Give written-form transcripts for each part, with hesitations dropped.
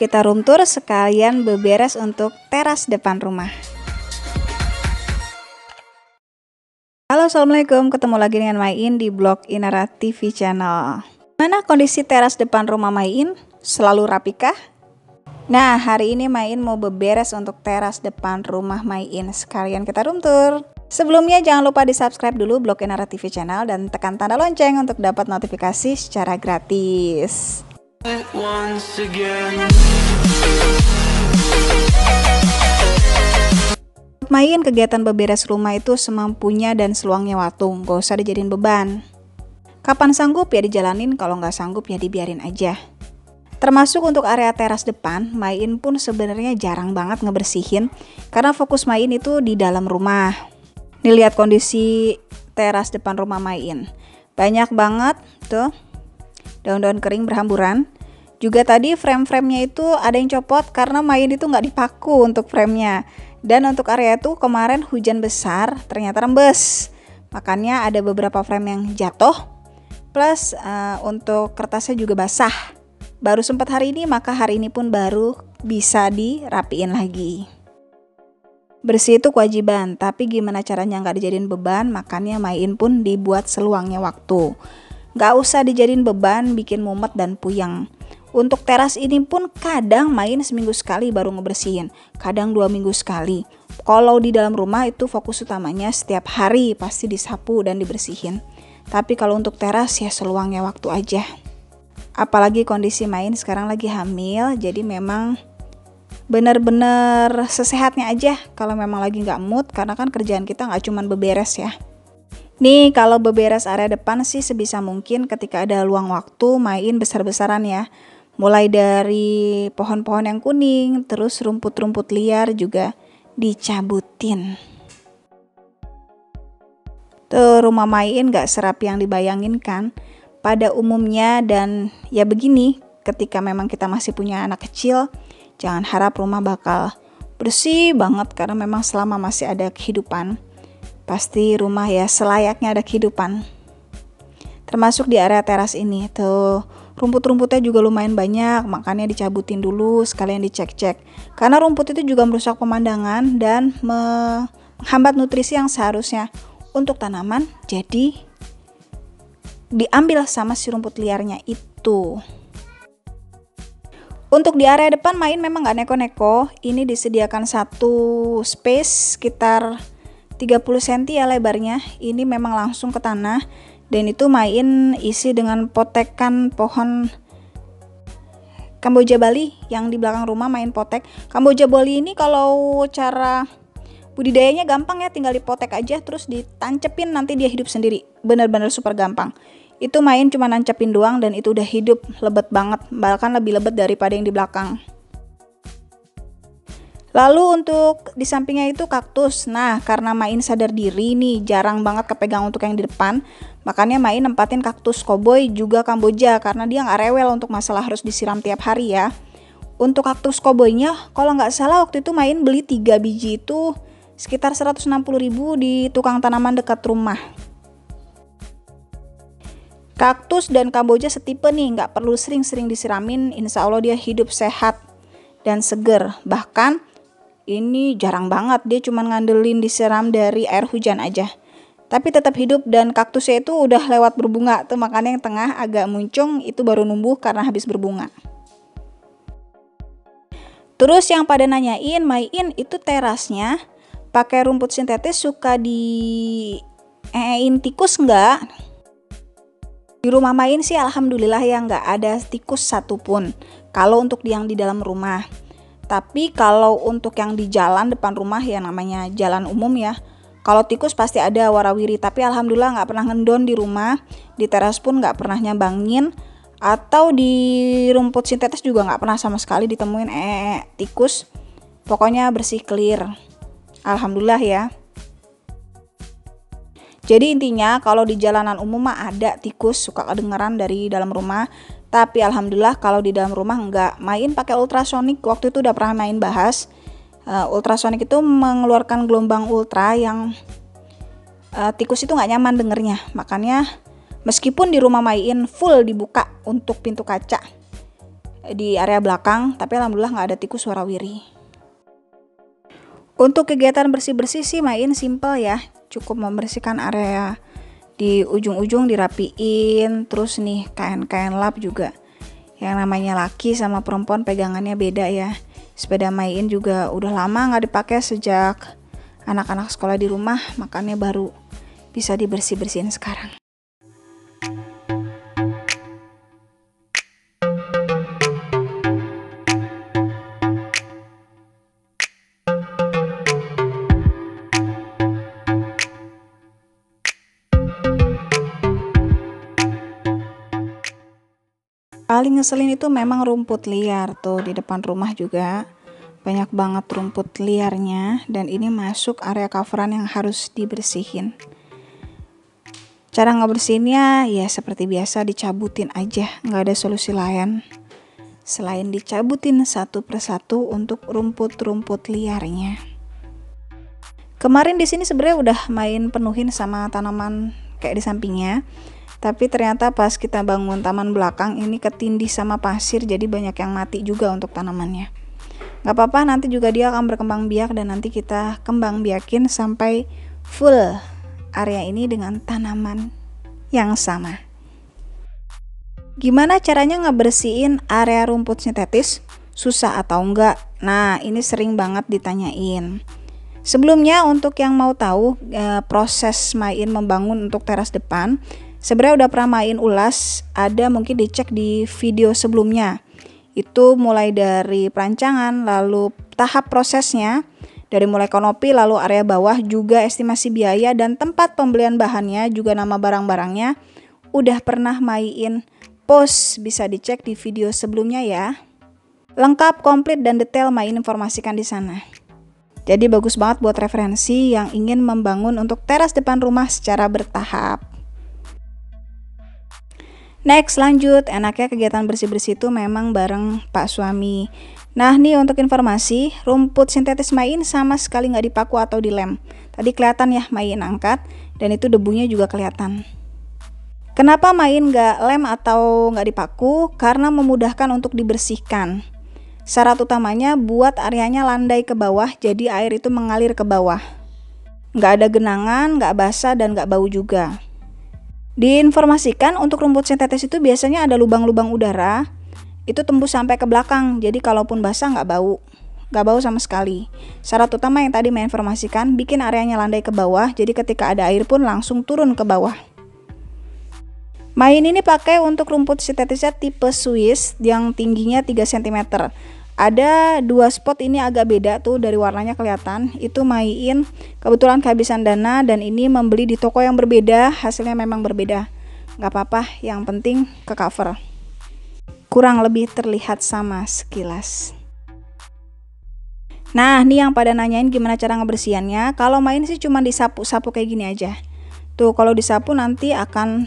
kita room tour sekalian beberes untuk teras depan rumah. Halo, assalamualaikum, ketemu lagi dengan Main di blog Inara TV channel. Mana kondisi teras depan rumah Main? Selalu rapikah? Nah, hari ini Main mau beberes untuk teras depan rumah Main, sekalian kita room tour. Sebelumnya jangan lupa di subscribe dulu blog Inara TV channel dan tekan tanda lonceng untuk dapat notifikasi secara gratis. Main kegiatan beberes rumah itu semampunya dan seluangnya waktu, gak usah dijadiin beban. Kapan sanggup ya dijalanin, kalau nggak sanggup ya dibiarin aja. Termasuk untuk area teras depan, Main pun sebenarnya jarang banget ngebersihin karena fokus Main itu di dalam rumah. Nih lihat kondisi teras depan rumah Main, banyak banget tuh daun-daun kering berhamburan. Juga tadi frame-framenya itu ada yang copot karena Main itu nggak dipaku untuk framenya. Dan untuk area itu kemarin hujan besar ternyata rembes, makanya ada beberapa frame yang jatuh. Plus untuk kertasnya juga basah. Baru sempat hari ini, maka hari ini pun baru bisa dirapiin lagi. Bersih itu kewajiban, tapi gimana caranya nggak dijadiin beban, makanya Main pun dibuat seluangnya waktu. Nggak usah dijadiin beban, bikin mumet dan puyeng. Untuk teras ini pun kadang Main seminggu sekali baru ngebersihin, kadang 2 minggu sekali. Kalau di dalam rumah itu fokus utamanya setiap hari pasti disapu dan dibersihin. Tapi kalau untuk teras ya seluangnya waktu aja. Apalagi kondisi Main sekarang lagi hamil, jadi memang bener-bener sesehatnya aja kalau memang lagi nggak mood, karena kan kerjaan kita nggak cuman beberes ya. Nih kalau beberes area depan sih sebisa mungkin ketika ada luang waktu Main besar-besaran ya. Mulai dari pohon-pohon yang kuning, terus rumput-rumput liar juga dicabutin. Tuh rumah Main gak serapi yang dibayangin kan pada umumnya. Dan ya begini, ketika memang kita masih punya anak kecil, jangan harap rumah bakal bersih banget, karena memang selama masih ada kehidupan, pasti rumah ya selayaknya ada kehidupan. Termasuk di area teras ini tuh rumput-rumputnya juga lumayan banyak, makanya dicabutin dulu sekalian dicek-cek. Karena rumput itu juga merusak pemandangan dan menghambat nutrisi yang seharusnya untuk tanaman, jadi diambil sama si rumput liarnya itu. Untuk di area depan Main memang gak neko-neko. Ini disediakan satu space sekitar 30 cm ya lebarnya. Ini memang langsung ke tanah. Dan itu Main isi dengan potekan pohon Kamboja Bali yang di belakang rumah Main potek. Kamboja Bali ini kalau cara budidayanya gampang ya, tinggal dipotek aja terus ditancepin, nanti dia hidup sendiri. Bener-bener super gampang. Itu Main cuma nancepin doang dan itu udah hidup lebet banget, bahkan lebih lebet daripada yang di belakang. Lalu untuk di sampingnya itu kaktus. Nah, karena Main sadar diri nih jarang banget kepegang untuk yang di depan, makanya Main nempatin kaktus koboi juga Kamboja karena dia nggak rewel untuk masalah harus disiram tiap hari ya. Untuk kaktus koboinya, kalau nggak salah waktu itu Main beli 3 biji itu sekitar 160.000 di tukang tanaman dekat rumah. Kaktus dan Kamboja setipe nih, nggak perlu sering-sering disiramin, insya Allah dia hidup sehat dan seger. Bahkan ini jarang banget, dia cuma ngandelin disiram dari air hujan aja. Tapi tetap hidup dan kaktusnya itu udah lewat berbunga tuh, makanya yang tengah agak muncung itu baru numbuh karena habis berbunga. Terus yang pada nanyain, Main itu terasnya pakai rumput sintetis suka tikus nggak? Di rumah Main sih alhamdulillah ya nggak ada tikus satupun kalau untuk yang di dalam rumah. Tapi kalau untuk yang di jalan depan rumah ya namanya jalan umum ya, kalau tikus pasti ada warawiri. Tapi alhamdulillah nggak pernah ngendon di rumah, di teras pun nggak pernah nyambangin, atau di rumput sintetis juga nggak pernah sama sekali ditemuin tikus. Pokoknya bersih clear, alhamdulillah ya. Jadi intinya kalau di jalanan umum mah ada tikus suka kedengeran dari dalam rumah. Tapi alhamdulillah kalau di dalam rumah enggak. Main pakai ultrasonik, waktu itu udah pernah Main bahas. Ultrasonik itu mengeluarkan gelombang ultra yang tikus itu nggak nyaman dengernya. Makanya meskipun di rumah Main full dibuka untuk pintu kaca, di area belakang, tapi alhamdulillah nggak ada tikus warawiri. Untuk kegiatan bersih-bersih sih main simple ya, cukup membersihkan area di ujung-ujung dirapiin, terus nih kain-kain lap juga. Yang namanya laki sama perempuan pegangannya beda ya. Sepeda main juga udah lama nggak dipakai sejak anak-anak sekolah di rumah, makanya baru bisa dibersih-bersihin sekarang. Paling ngeselin itu memang rumput liar tuh di depan rumah juga. Banyak banget rumput liarnya dan ini masuk area coveran yang harus dibersihin. Cara ngebersihinnya ya seperti biasa, dicabutin aja, nggak ada solusi lain selain dicabutin satu persatu untuk rumput-rumput liarnya. Kemarin di sini sebenarnya udah main penuhin sama tanaman kayak di sampingnya. Tapi ternyata pas kita bangun taman belakang ini ketindih sama pasir, jadi banyak yang mati juga untuk tanamannya. Gak apa-apa, nanti juga dia akan berkembang biak dan nanti kita kembang biakin sampai full area ini dengan tanaman yang sama. Gimana caranya ngebersihin area rumput sintetis? Susah atau enggak? Nah, ini sering banget ditanyain. Sebelumnya untuk yang mau tahu proses main membangun untuk teras depan, sebenarnya udah pernah main ulas, ada mungkin dicek di video sebelumnya. Itu mulai dari perancangan, lalu tahap prosesnya, dari mulai kanopi, lalu area bawah, juga estimasi biaya dan tempat pembelian bahannya, juga nama barang-barangnya. Udah pernah main post, bisa dicek di video sebelumnya ya. Lengkap, komplit, dan detail main informasikan di sana. Jadi bagus banget buat referensi yang ingin membangun untuk teras depan rumah secara bertahap. Next, lanjut. Enaknya kegiatan bersih-bersih itu memang bareng Pak Suami. Nah nih untuk informasi, rumput sintetis main sama sekali nggak dipaku atau dilem. Tadi kelihatan ya main angkat, dan itu debunya juga kelihatan. Kenapa main nggak lem atau nggak dipaku? Karena memudahkan untuk dibersihkan. Syarat utamanya buat areanya landai ke bawah, jadi air itu mengalir ke bawah. Nggak ada genangan, nggak basah, dan nggak bau juga. Diinformasikan untuk rumput sintetis itu biasanya ada lubang-lubang udara, itu tembus sampai ke belakang, jadi kalaupun basah nggak bau sama sekali. Syarat utama yang tadi saya informasikan, bikin areanya landai ke bawah, jadi ketika ada air pun langsung turun ke bawah. Main ini pakai untuk rumput sintetisnya tipe Swiss yang tingginya 3 cm. Ada 2 spot ini agak beda tuh, dari warnanya kelihatan. Itu main kebetulan kehabisan dana dan ini membeli di toko yang berbeda, hasilnya memang berbeda. Gak apa-apa, yang penting ke cover. Kurang lebih terlihat sama sekilas. Nah, nih yang pada nanyain gimana cara ngebersihannya. Kalau main sih cuma disapu-sapu kayak gini aja. Tuh kalau disapu nanti akan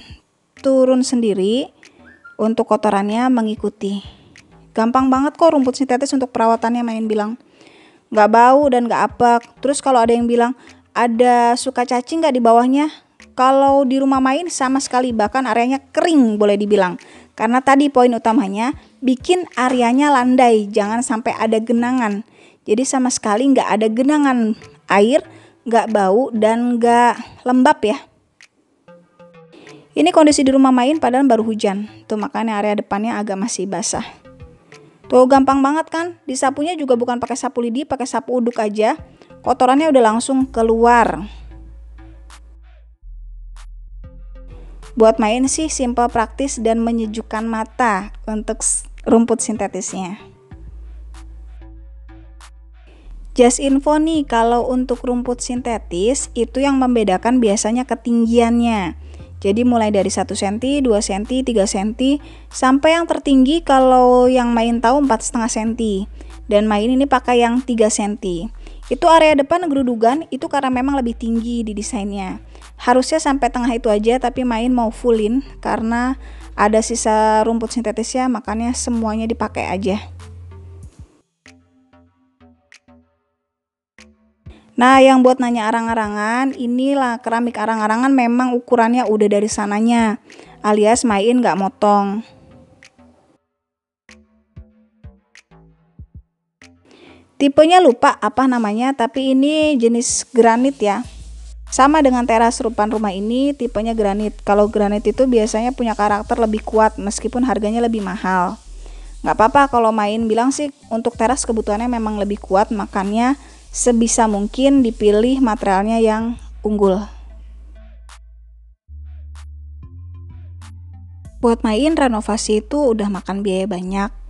turun sendiri untuk kotorannya mengikuti. Gampang banget kok rumput sintetis untuk perawatannya, main bilang. Nggak bau dan nggak apek. Terus kalau ada yang bilang ada suka cacing nggak di bawahnya? Kalau di rumah main sama sekali, bahkan areanya kering boleh dibilang. Karena tadi poin utamanya bikin areanya landai, jangan sampai ada genangan. Jadi sama sekali nggak ada genangan air, nggak bau dan nggak lembab ya. Ini kondisi di rumah main padahal baru hujan. Tuh makanya area depannya agak masih basah. Tuh gampang banget kan? Disapunya juga bukan pakai sapu lidi, pakai sapu uduk aja. Kotorannya udah langsung keluar. Buat main sih simple, praktis, dan menyejukkan mata untuk rumput sintetisnya. Just info nih, kalau untuk rumput sintetis itu yang membedakan biasanya ketinggiannya. Jadi mulai dari 1 cm, 2 cm, 3 cm, sampai yang tertinggi kalau yang main tahu 4,5 cm. Dan main ini pakai yang 3 cm. Itu area depan gerudugan, itu karena memang lebih tinggi di desainnya. Harusnya sampai tengah itu aja, tapi main mau fullin karena ada sisa rumput sintetisnya, makanya semuanya dipakai aja. Nah, yang buat nanya arang-arangan, inilah keramik arang-arangan memang ukurannya udah dari sananya, alias main nggak motong. Tipenya lupa apa namanya, tapi ini jenis granit ya. Sama dengan teras rupan rumah ini, tipenya granit. Kalau granit itu biasanya punya karakter lebih kuat meskipun harganya lebih mahal. Nggak apa-apa kalau main bilang sih untuk teras kebutuhannya memang lebih kuat, makanya sebisa mungkin dipilih materialnya yang unggul. Buat main renovasi itu udah makan biaya banyak.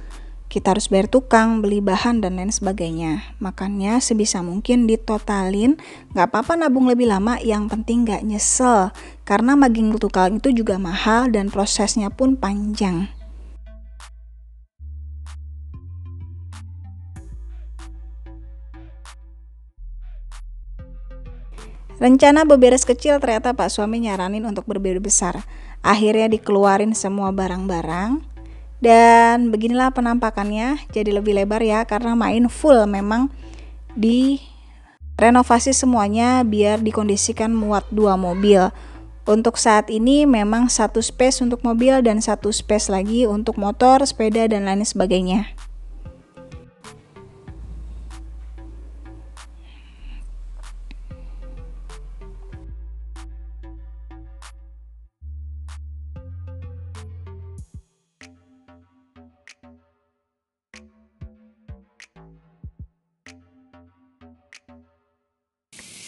Kita harus bayar tukang, beli bahan, dan lain sebagainya. Makanya sebisa mungkin ditotalin, nggak apa-apa nabung lebih lama, yang penting nggak nyesel. Karena maging tukang itu juga mahal dan prosesnya pun panjang. Rencana beberes kecil, ternyata Pak suami nyaranin untuk berberes besar. Akhirnya dikeluarin semua barang-barang. Dan beginilah penampakannya, jadi lebih lebar ya karena main full, memang di renovasi semuanya biar dikondisikan muat 2 mobil. Untuk saat ini memang 1 space untuk mobil dan 1 space lagi untuk motor, sepeda, dan lain sebagainya.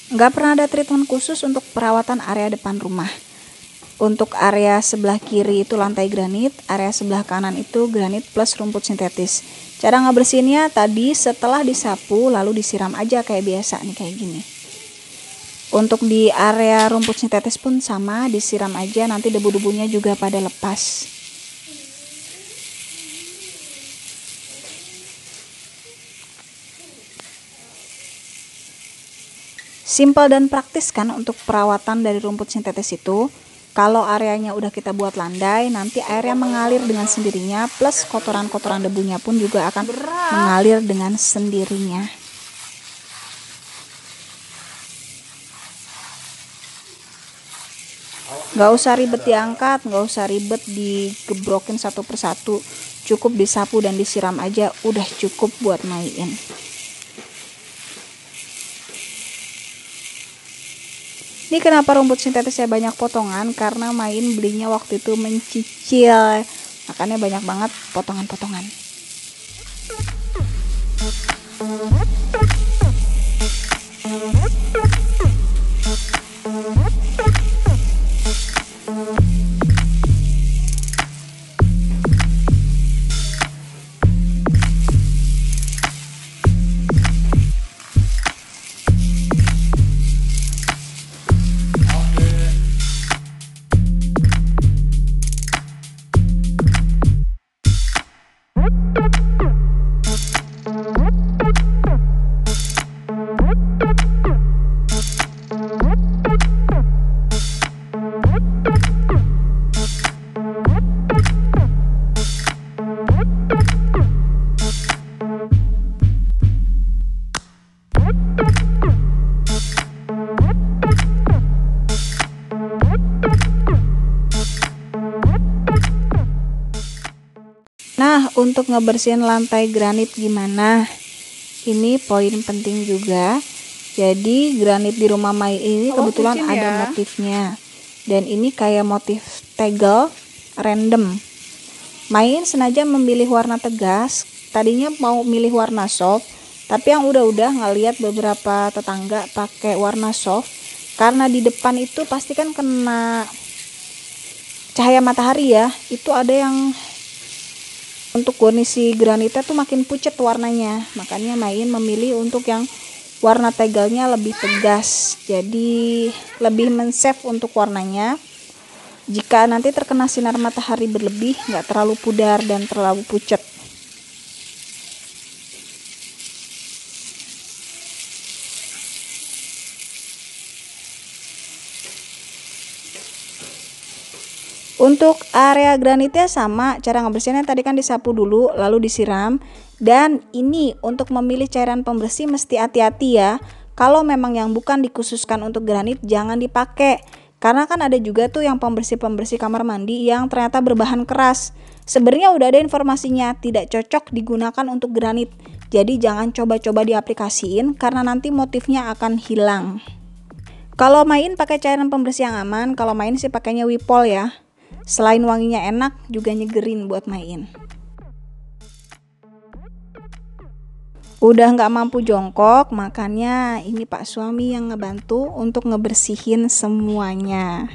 Nggak pernah ada treatment khusus untuk perawatan area depan rumah. Untuk area sebelah kiri itu lantai granit, area sebelah kanan itu granit plus rumput sintetis. Cara ngebersihinnya tadi setelah disapu lalu disiram aja kayak biasa nih, kayak gini. Untuk di area rumput sintetis pun sama, disiram aja, nanti debu-debunya juga pada lepas. Simple dan praktis kan untuk perawatan dari rumput sintetis itu. Kalau areanya udah kita buat landai, nanti airnya mengalir dengan sendirinya, plus kotoran-kotoran debunya pun juga akan mengalir dengan sendirinya. Nggak usah ribet diangkat, nggak usah ribet digebrokin satu persatu, cukup disapu dan disiram aja udah cukup buat main. Ini kenapa rumput sintetisnya banyak potongan, karena main belinya waktu itu mencicil, makanya banyak banget potongan-potongan. Nah, untuk ngebersihin lantai granit gimana? Ini poin penting juga. Jadi granit di rumah Mai ini kebetulan ada motifnya. Dan ini kayak motif tegel random. Mai sengaja memilih warna tegas. Tadinya mau milih warna soft, tapi yang udah ngeliat beberapa tetangga pakai warna soft. Karena di depan itu pasti kan kena cahaya matahari ya. Itu ada yang untuk kondisi granitnya tuh makin pucat warnanya, makanya Main memilih untuk yang warna tegalnya lebih tegas, jadi lebih men-save untuk warnanya. Jika nanti terkena sinar matahari berlebih, nggak terlalu pudar dan terlalu pucat. Untuk area granitnya sama, cara ngebersihinnya tadi kan disapu dulu lalu disiram. Dan ini untuk memilih cairan pembersih mesti hati-hati ya. Kalau memang yang bukan dikhususkan untuk granit jangan dipakai. Karena kan ada juga tuh yang pembersih-pembersih kamar mandi yang ternyata berbahan keras. Sebenarnya udah ada informasinya, tidak cocok digunakan untuk granit. Jadi jangan coba-coba diaplikasiin karena nanti motifnya akan hilang. Kalau main pakai cairan pembersih yang aman, kalau main sih pakainya Wipol ya. Selain wanginya enak, juga nyegerin buat main. Udah nggak mampu jongkok, makanya ini Pak suami yang ngebantu untuk ngebersihin semuanya.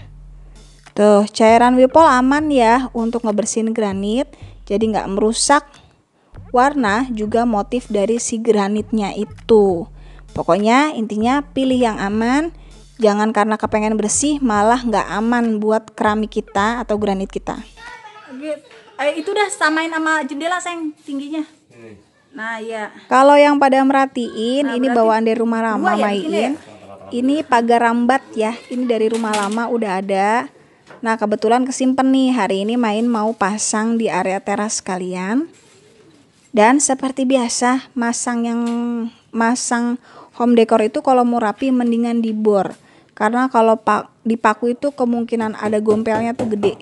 Tuh, cairan Wipol aman ya untuk ngebersihin granit, jadi nggak merusak warna juga motif dari si granitnya itu. Pokoknya intinya pilih yang aman, jangan karena kepengen bersih malah nggak aman buat keramik kita atau granit kita. Itu udah samain sama jendela sayang tingginya. Nah ya. Kalau yang pada merhatiin, ini bawaan dari rumah lama Main. Ini pagar rambat ya, ini dari rumah lama udah ada. Nah kebetulan kesimpan nih, hari ini Main mau pasang di area teras kalian. Dan seperti biasa, masang home decor itu kalau mau rapi mendingan di bor. Karena kalau dipaku itu kemungkinan ada gompelnya tuh gede.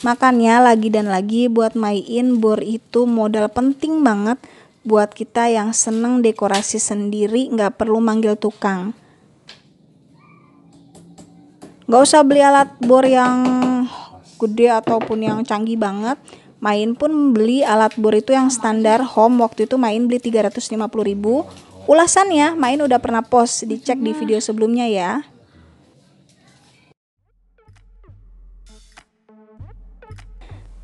Makanya lagi dan lagi buat Main, bor itu modal penting banget buat kita yang seneng dekorasi sendiri, nggak perlu manggil tukang. Nggak usah beli alat bor yang gede ataupun yang canggih banget. Main pun beli alat bor itu yang standar home. Waktu itu Main beli 350.000. Ulasannya Main udah pernah post, dicek di video sebelumnya ya.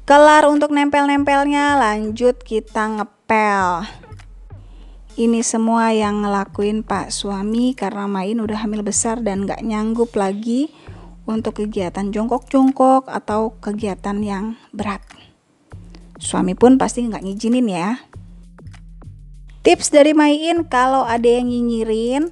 Kelar untuk nempel-nempelnya, lanjut kita ngepel. Ini semua yang ngelakuin Pak suami karena Main udah hamil besar dan gak nyanggup lagi untuk kegiatan jongkok-jongkok atau kegiatan yang berat. Suami pun pasti nggak ngizinin ya. Tips dari Main, kalau ada yang nyinyirin,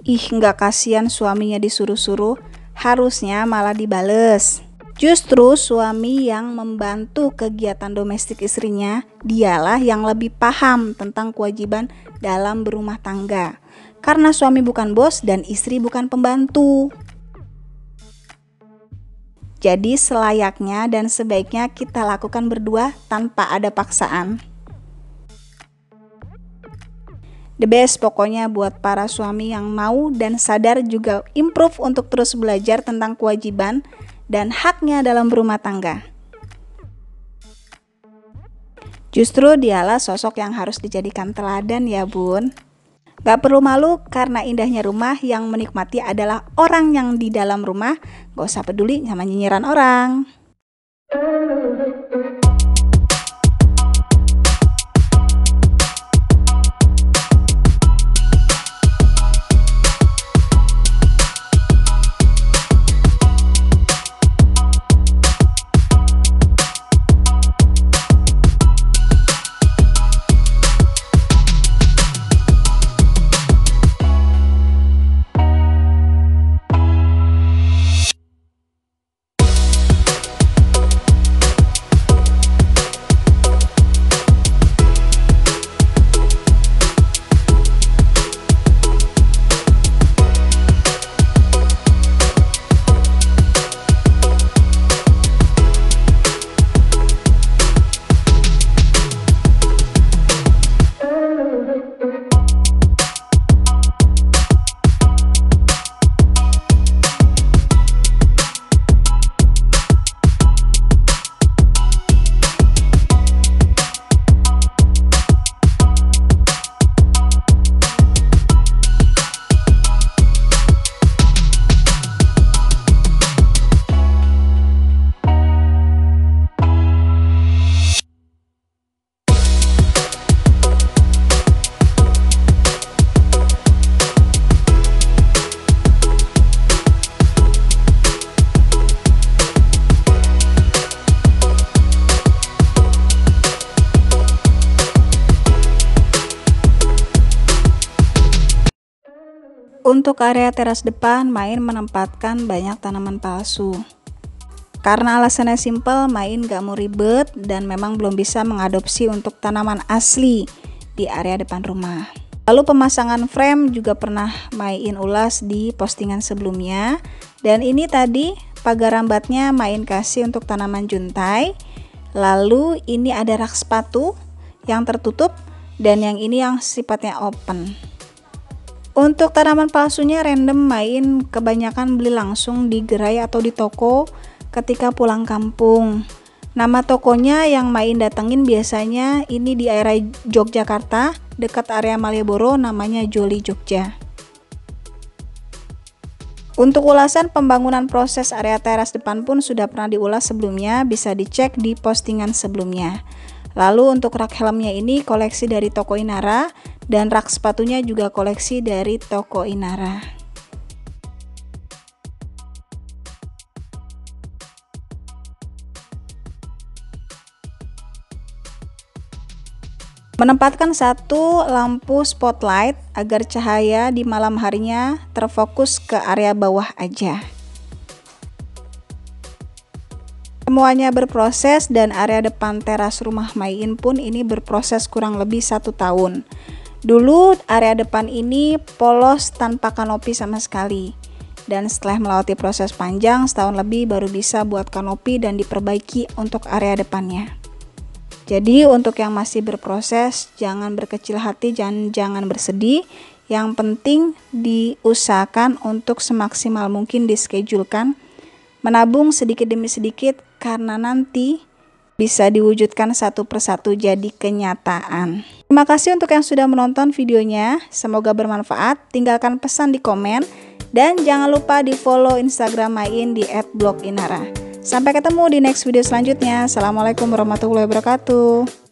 nggak kasihan suaminya disuruh-suruh, harusnya malah dibales. Justru suami yang membantu kegiatan domestik istrinya, dialah yang lebih paham tentang kewajiban dalam berumah tangga. Karena suami bukan bos dan istri bukan pembantu. Jadi selayaknya dan sebaiknya kita lakukan berdua tanpa ada paksaan. The best pokoknya buat para suami yang mau dan sadar juga improve untuk terus belajar tentang kewajiban dan haknya dalam berumah tangga. Justru dialah sosok yang harus dijadikan teladan ya bun. Gak perlu malu karena indahnya rumah yang menikmati adalah orang yang di dalam rumah. Gak usah peduli sama nyinyiran orang. Untuk area teras depan, Main menempatkan banyak tanaman palsu. Karena alasannya simpel, Main gak mau ribet dan memang belum bisa mengadopsi untuk tanaman asli di area depan rumah. Lalu pemasangan frame juga pernah Main ulas di postingan sebelumnya. Dan ini tadi pagar rambatnya Main kasih untuk tanaman juntai. Lalu ini ada rak sepatu yang tertutup dan yang ini yang sifatnya open. Untuk tanaman palsunya random main, kebanyakan beli langsung di gerai atau di toko ketika pulang kampung. Nama tokonya yang main datengin biasanya ini di area Yogyakarta, dekat area Malioboro, namanya Joli Jogja. Untuk ulasan pembangunan proses area teras depan pun sudah pernah diulas sebelumnya, bisa dicek di postingan sebelumnya. Lalu untuk rak helmnya ini koleksi dari toko Inara, dan rak sepatunya juga koleksi dari toko Inara. Menempatkan satu lampu spotlight agar cahaya di malam harinya terfokus ke area bawah aja. Semuanya berproses dan area depan teras rumah Maiin pun ini berproses kurang lebih 1 tahun. Dulu area depan ini polos tanpa kanopi sama sekali. Dan setelah melewati proses panjang setahun lebih baru bisa buat kanopi dan diperbaiki untuk area depannya. Jadi untuk yang masih berproses jangan berkecil hati, jangan bersedih. Yang penting diusahakan untuk semaksimal mungkin dischedulekan, menabung sedikit demi sedikit karena nanti bisa diwujudkan satu persatu jadi kenyataan. Terima kasih untuk yang sudah menonton videonya, semoga bermanfaat. Tinggalkan pesan di komen dan jangan lupa di follow Instagram Maiin di @bloginara. Sampai ketemu di next video selanjutnya. Assalamualaikum warahmatullahi wabarakatuh.